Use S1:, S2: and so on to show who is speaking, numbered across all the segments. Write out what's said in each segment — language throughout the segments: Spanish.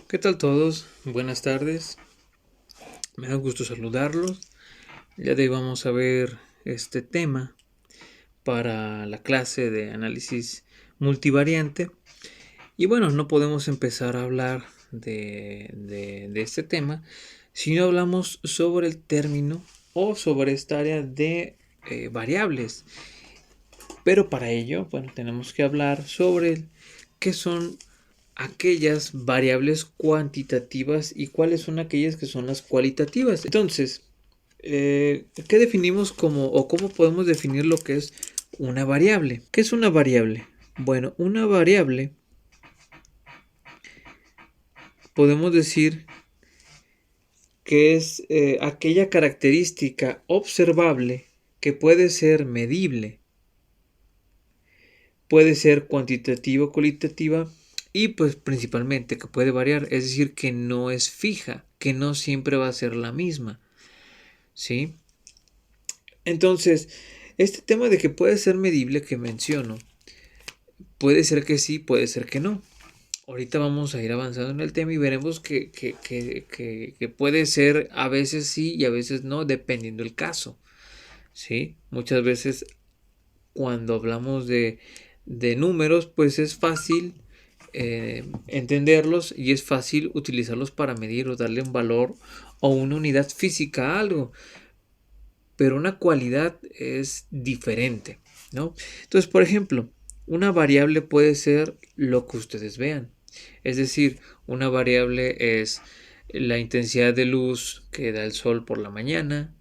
S1: ¿Qué tal todos? Buenas tardes. Me da gusto saludarlos. Ya de hoy vamos a ver este tema para la clase de análisis multivariante. Y bueno, no podemos empezar a hablar de este tema si no hablamos sobre el término o sobre esta área de variables. Pero para ello, bueno, tenemos que hablar sobre qué son aquellas variables cuantitativas y cuáles son aquellas que son las cualitativas. Entonces, ¿qué definimos como o cómo podemos definir lo que es una variable? ¿Qué es una variable? Bueno, una variable podemos decir que es aquella característica observable que puede ser medible, puede ser cuantitativa o cualitativa y pues principalmente que puede variar, es decir, que no es fija, que no siempre va a ser la misma, ¿sí? Entonces, este tema de que puede ser medible que menciono, puede ser que sí, puede ser que no. Ahorita vamos a ir avanzando en el tema y veremos que puede ser a veces sí y a veces no, dependiendo del caso, ¿sí? Muchas veces cuando hablamos de números, pues es fácil entenderlos y es fácil utilizarlos para medir o darle un valor o una unidad física a algo, pero una cualidad es diferente, ¿no? Entonces, por ejemplo, una variable puede ser lo que ustedes vean, es decir, una variable es la intensidad de luz que da el sol por la mañana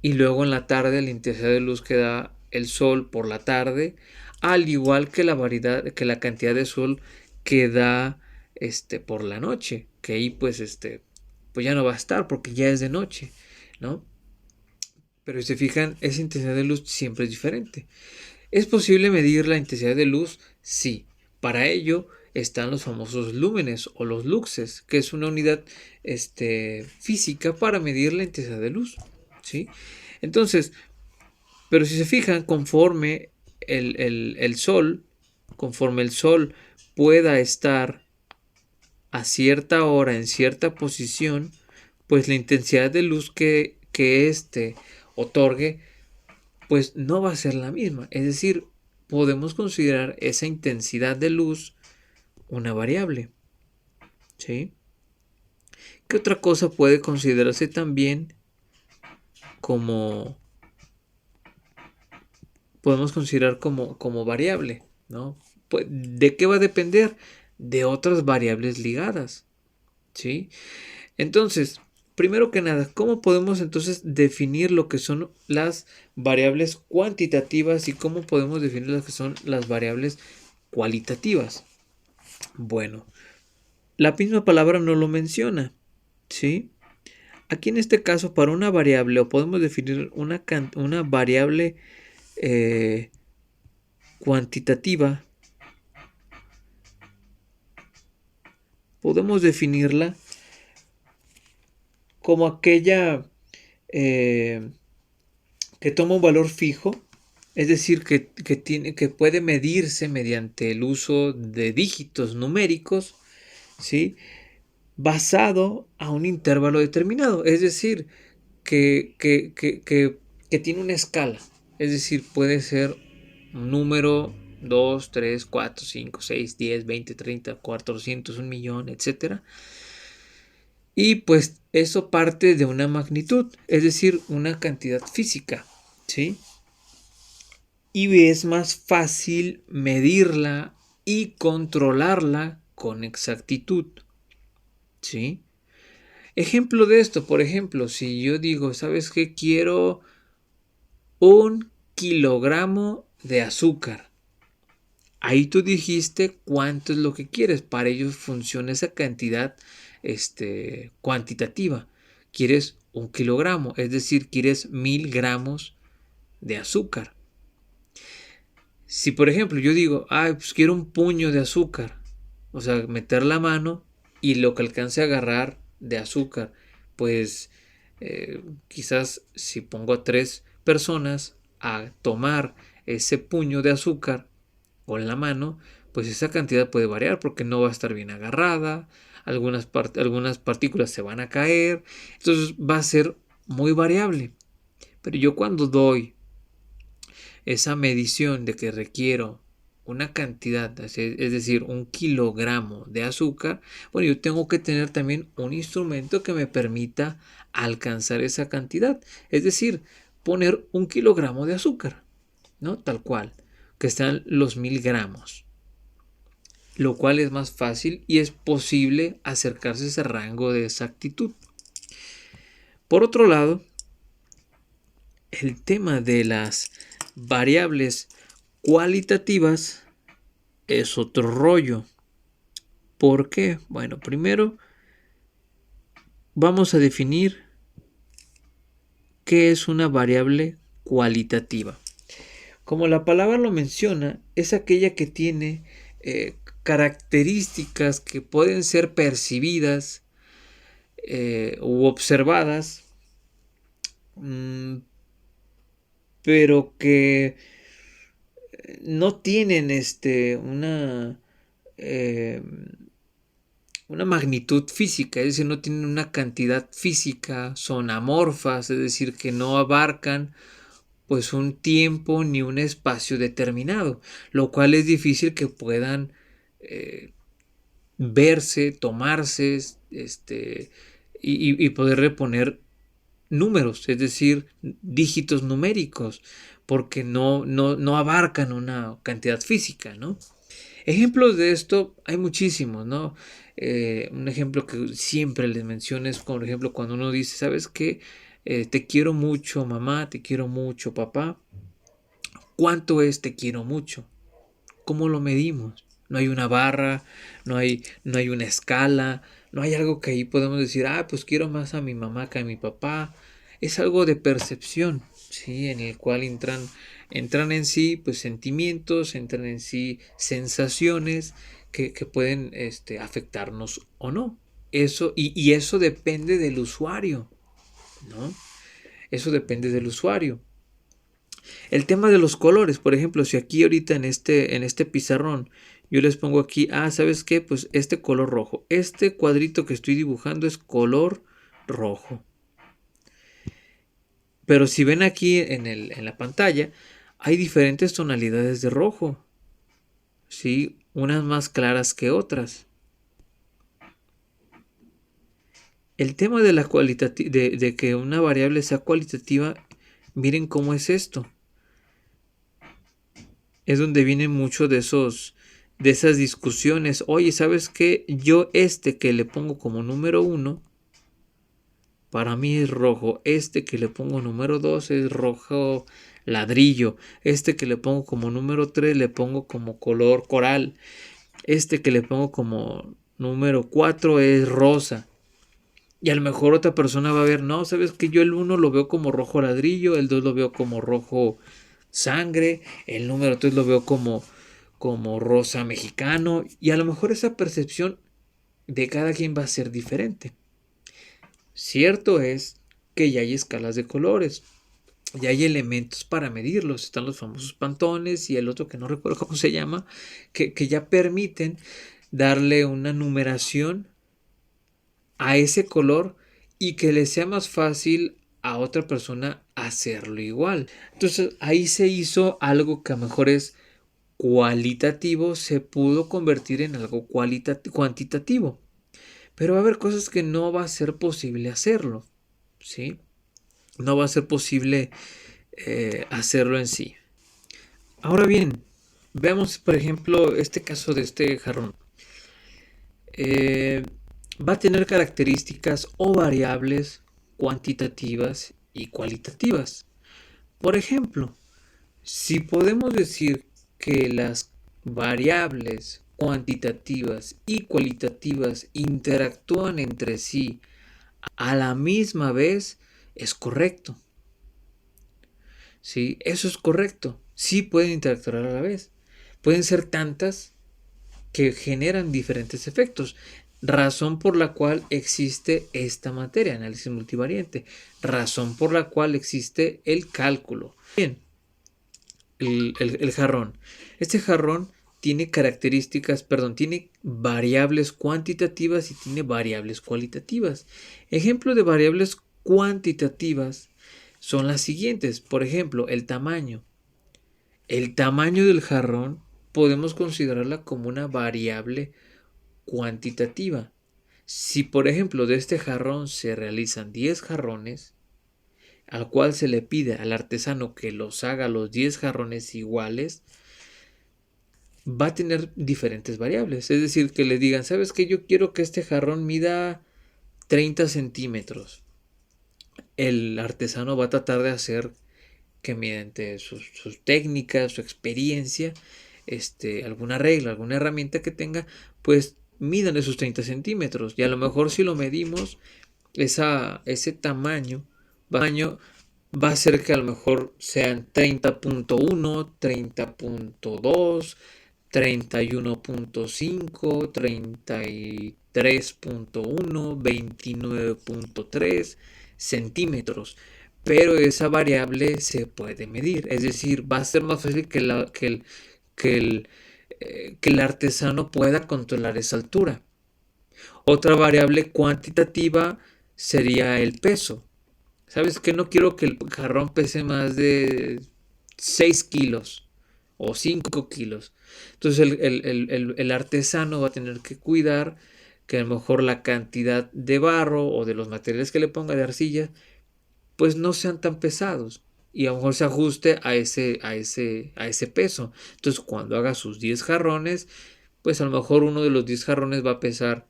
S1: y luego en la tarde la intensidad de luz que da el sol por la tarde, al igual que la variedad, que la cantidad de sol que da por la noche, que ahí pues ya no va a estar porque ya es de noche, ¿no? Pero si se fijan, esa intensidad de luz siempre es diferente. ¿Es posible medir la intensidad de luz? Sí. Para ello están los famosos lúmenes o los luxes, que es una unidad física para medir la intensidad de luz, ¿sí? Entonces, pero si se fijan, conforme el sol pueda estar a cierta hora en cierta posición, pues la intensidad de luz que otorgue, pues no va a ser la misma. Es decir, podemos considerar esa intensidad de luz una variable, ¿sí? ¿Qué otra cosa puede considerarse también como podemos considerar como variable, ¿no? Pues, ¿de qué va a depender? De otras variables ligadas, ¿sí? Entonces, primero que nada, ¿cómo podemos entonces definir lo que son las variables cuantitativas y cómo podemos definir lo que son las variables cualitativas? Bueno, la misma palabra no lo menciona, ¿sí? Aquí en este caso, para una variable, o podemos definir una variable eh, cuantitativa, podemos definirla como aquella eh, que toma un valor fijo, es decir, que puede medirse mediante el uso de dígitos numéricos, ¿sí? Basado a un intervalo determinado, es decir, que tiene una escala, es decir, puede ser un número 2, 3, 4, 5, 6, 10, 20, 30, 400, un millón, etcétera. Y pues eso parte de una magnitud, es decir, una cantidad física, ¿sí? Y es más fácil medirla y controlarla con exactitud, ¿sí? Ejemplo de esto, por ejemplo, si yo digo, ¿sabes qué? Quiero 1 kilogramo de azúcar. Ahí tú dijiste cuánto es lo que quieres. Para ello funciona esa cantidad cuantitativa. Quieres 1 kilogramo, es decir, quieres 1000 gramos de azúcar. Si por ejemplo yo digo, pues quiero un puño de azúcar, o sea, meter la mano y lo que alcance a agarrar de azúcar, pues quizás si pongo a 3 personas a tomar ese puño de azúcar con la mano, pues esa cantidad puede variar porque no va a estar bien agarrada, algunas partículas se van a caer, entonces va a ser muy variable. Pero yo cuando doy esa medición de que requiero una cantidad, es decir, 1 kilogramo de azúcar, bueno, yo tengo que tener también un instrumento que me permita alcanzar esa cantidad, es decir, poner 1 kilogramo de azúcar, ¿no? Tal cual, que están los 1000 gramos, lo cual es más fácil y es posible acercarse a ese rango de exactitud. Por otro lado, el tema de las variables cualitativas es otro rollo. ¿Por qué? Bueno, primero vamos a definir qué es una variable cualitativa. Como la palabra lo menciona, es aquella que tiene características que pueden ser percibidas u observadas, pero que no tienen una magnitud física, es decir, no tienen una cantidad física, son amorfas, es decir, que no abarcan pues un tiempo ni un espacio determinado, lo cual es difícil que puedan verse, tomarse y poderle poner números, es decir, dígitos numéricos, porque no abarcan una cantidad física, ¿no? Ejemplos de esto hay muchísimos, ¿no? Un ejemplo que siempre les menciono es, por ejemplo, cuando uno dice, ¿sabes qué? Te quiero mucho, mamá, te quiero mucho, papá. ¿Cuánto es te quiero mucho? ¿Cómo lo medimos? No hay una barra, no hay una escala, no hay algo que ahí podemos decir, pues quiero más a mi mamá que a mi papá. Es algo de percepción, ¿sí? En el cual entran en sí pues sentimientos, entran en sí sensaciones que pueden afectarnos o no. Eso, y eso depende del usuario, ¿no? Eso depende del usuario. El tema de los colores, por ejemplo, si aquí ahorita en este pizarrón yo les pongo aquí, ¿sabes qué? Pues este color rojo. Este cuadrito que estoy dibujando es color rojo. Pero si ven aquí en la pantalla, hay diferentes tonalidades de rojo. ¿Sí? Unas más claras que otras. El tema de la de que una variable sea cualitativa, miren cómo es esto. Es donde vienen mucho de esas discusiones. Oye, ¿sabes qué? Yo que le pongo como número 1, para mí es rojo. Este que le pongo número 2 es rojo ladrillo. Este que le pongo como número 3 le pongo como color coral. Este que le pongo como número 4 es rosa. Y a lo mejor otra persona va a ver, no, ¿sabes qué? Yo el 1 lo veo como rojo ladrillo, el 2 lo veo como rojo sangre, el número 3 lo veo como rosa mexicano, y a lo mejor esa percepción de cada quien va a ser diferente. Cierto es que ya hay escalas de colores, ya hay elementos para medirlos, están los famosos pantones y el otro que no recuerdo cómo se llama, que ya permiten darle una numeración a ese color y que le sea más fácil a otra persona hacerlo igual. Entonces ahí se hizo algo que a lo mejor es cualitativo, se pudo convertir en algo cuantitativo. Pero va a haber cosas que no va a ser posible hacerlo, ¿sí? No va a ser posible hacerlo en sí. Ahora bien, veamos por ejemplo este caso de este jarrón. Va a tener características o variables cuantitativas y cualitativas. Por ejemplo, si podemos decir que las variables cuantitativas y cualitativas interactúan entre sí a la misma vez, es correcto. ¿Sí? Eso es correcto. Sí pueden interactuar a la vez. Pueden ser tantas que generan diferentes efectos. Razón por la cual existe esta materia, análisis multivariante. Razón por la cual existe el cálculo. Bien, el jarrón. Este jarrón tiene características, perdón, tiene variables cuantitativas y tiene variables cualitativas. Ejemplo de variables cuantitativas son las siguientes. Por ejemplo, el tamaño. El tamaño del jarrón podemos considerarla como una variable cuantitativa. Si, por ejemplo, de este jarrón se realizan 10 jarrones, al cual se le pide al artesano que los haga los 10 jarrones iguales, va a tener diferentes variables. Es decir, que le digan, ¿sabes qué? Yo quiero que este jarrón mida 30 centímetros. El artesano va a tratar de hacer que mediante sus técnicas, su experiencia, alguna regla, alguna herramienta que tenga, pues midan esos 30 centímetros. Y a lo mejor si lo medimos, ese tamaño va a ser que a lo mejor sean 30.1, 30.2, 31.5, 33.1, 29.3 centímetros. Pero esa variable se puede medir. Es decir, va a ser más fácil que el artesano pueda controlar esa altura. Otra variable cuantitativa sería el peso. ¿Sabes qué? No quiero que el jarrón pese más de 6 kilos o 5 kilos. Entonces el artesano va a tener que cuidar que a lo mejor la cantidad de barro o de los materiales que le ponga de arcilla pues no sean tan pesados y a lo mejor se ajuste a ese peso. Entonces cuando haga sus 10 jarrones, pues a lo mejor uno de los 10 jarrones va a pesar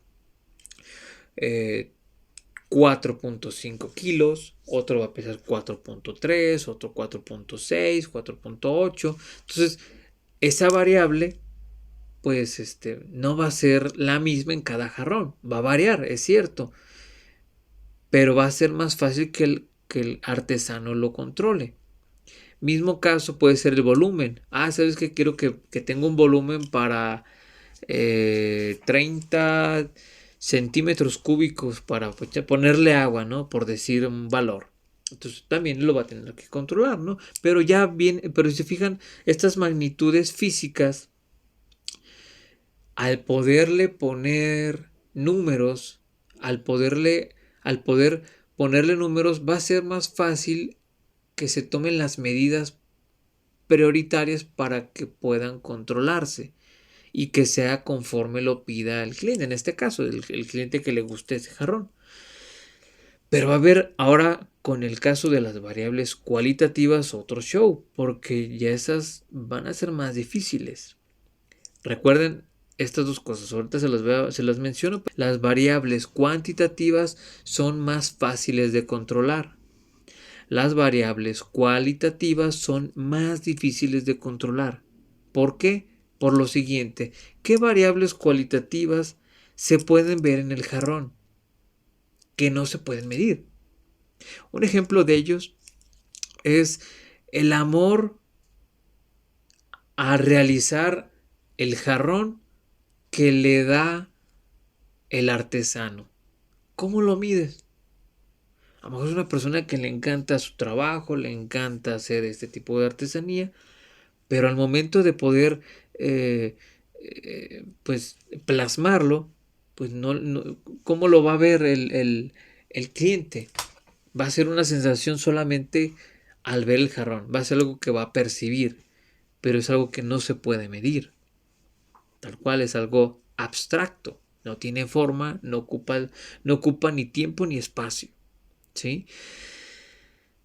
S1: 4.5 kilos, otro va a pesar 4.3, otro 4.6, 4.8. Entonces, esa variable, pues, no va a ser la misma en cada jarrón. Va a variar, es cierto. Pero va a ser más fácil que el artesano lo controle. Mismo caso puede ser el volumen. ¿Sabes qué? Quiero que tenga un volumen para 30 centímetros cúbicos para ponerle agua, ¿no? Por decir un valor. Entonces también lo va a tener que controlar, ¿no? Pero pero si se fijan, estas magnitudes físicas, al poderle poner números, al poder ponerle números, va a ser más fácil que se tomen las medidas prioritarias para que puedan controlarse y que sea conforme lo pida el cliente, en este caso, el cliente que le guste ese jarrón. Pero va a haber ahora, con el caso de las variables cualitativas, otro show, porque ya esas van a ser más difíciles. Recuerden estas dos cosas, ahorita se las menciono. Las variables cuantitativas son más fáciles de controlar. Las variables cualitativas son más difíciles de controlar. ¿Por qué? Por lo siguiente, ¿qué variables cualitativas se pueden ver en el jarrón que no se pueden medir? Un ejemplo de ellos es el amor a realizar el jarrón que le da el artesano. ¿Cómo lo mides? A lo mejor es una persona que le encanta su trabajo, le encanta hacer este tipo de artesanía, pero al momento de poder pues plasmarlo, pues no, ¿cómo lo va a ver el cliente? Va a ser una sensación solamente al ver el jarrón, va a ser algo que va a percibir, pero es algo que no se puede medir, tal cual es algo abstracto, no tiene forma, no ocupa ni tiempo ni espacio, ¿sí?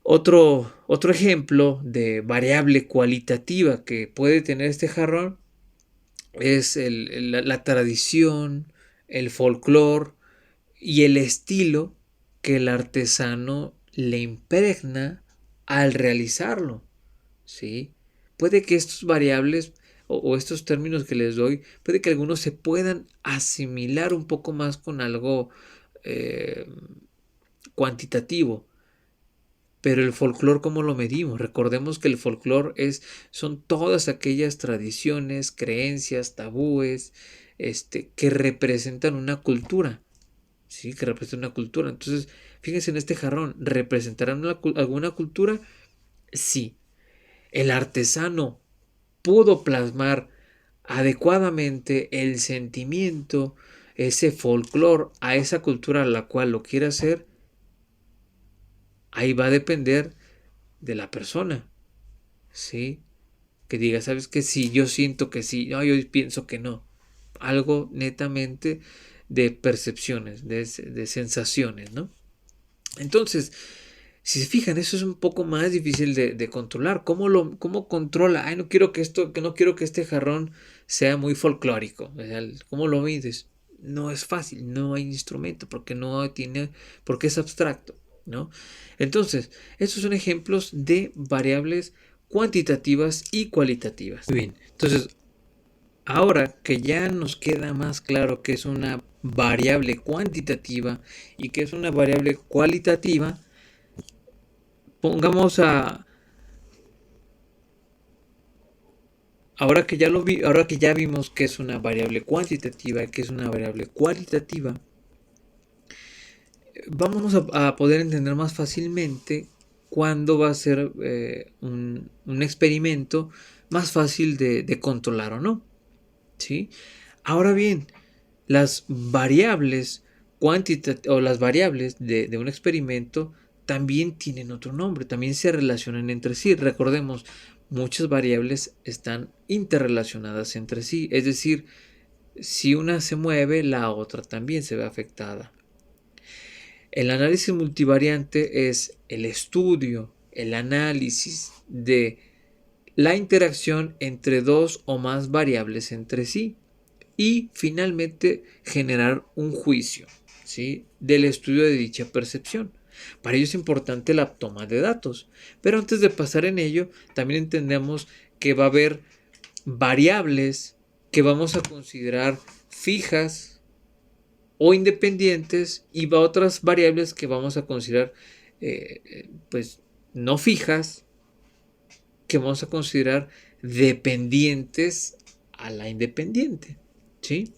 S1: Otro ejemplo de variable cualitativa que puede tener este jarrón es la tradición, el folclore y el estilo que el artesano le impregna al realizarlo, ¿sí? Puede que estos variables o estos términos que les doy, puede que algunos se puedan asimilar un poco más con algo cuantitativo. Pero el folclore, ¿cómo lo medimos? Recordemos que el folclore son todas aquellas tradiciones, creencias, tabúes, que representan una cultura. ¿Sí? Que representan una cultura. Entonces, fíjense en este jarrón. ¿Representarán alguna cultura? Sí. El artesano pudo plasmar adecuadamente el sentimiento, ese folclore a esa cultura a la cual lo quiere hacer, ahí va a depender de la persona, ¿sí? Que diga, ¿sabes qué? Sí, yo siento que sí, no, yo pienso que no. Algo netamente de percepciones, de sensaciones, ¿no? Entonces, si se fijan, eso es un poco más difícil de controlar. ¿Cómo controla? Ay, no quiero que no quiero que este jarrón sea muy folclórico. O sea, ¿cómo lo mides? No es fácil, no hay instrumento, porque es abstracto, ¿no? Entonces, estos son ejemplos de variables cuantitativas y cualitativas. Muy bien, entonces, ahora que ya nos queda más claro que es una variable cuantitativa y que es una variable cualitativa, pongamos a ahora que ya vimos que es una variable cuantitativa y que es una variable cualitativa, vamos a poder entender más fácilmente cuándo va a ser un experimento más fácil de controlar o no. ¿Sí? Ahora bien, las variables o las variables de un experimento también tienen otro nombre, también se relacionan entre sí. Recordemos, muchas variables están interrelacionadas entre sí, es decir, si una se mueve, la otra también se ve afectada. El análisis multivariante es el estudio, el análisis de la interacción entre dos o más variables entre sí y finalmente generar un juicio, ¿sí?, del estudio de dicha percepción. Para ello es importante la toma de datos, pero antes de pasar en ello, también entendemos que va a haber variables que vamos a considerar fijas o independientes y va a otras variables que vamos a considerar pues no fijas, que vamos a considerar dependientes a la independiente, ¿sí?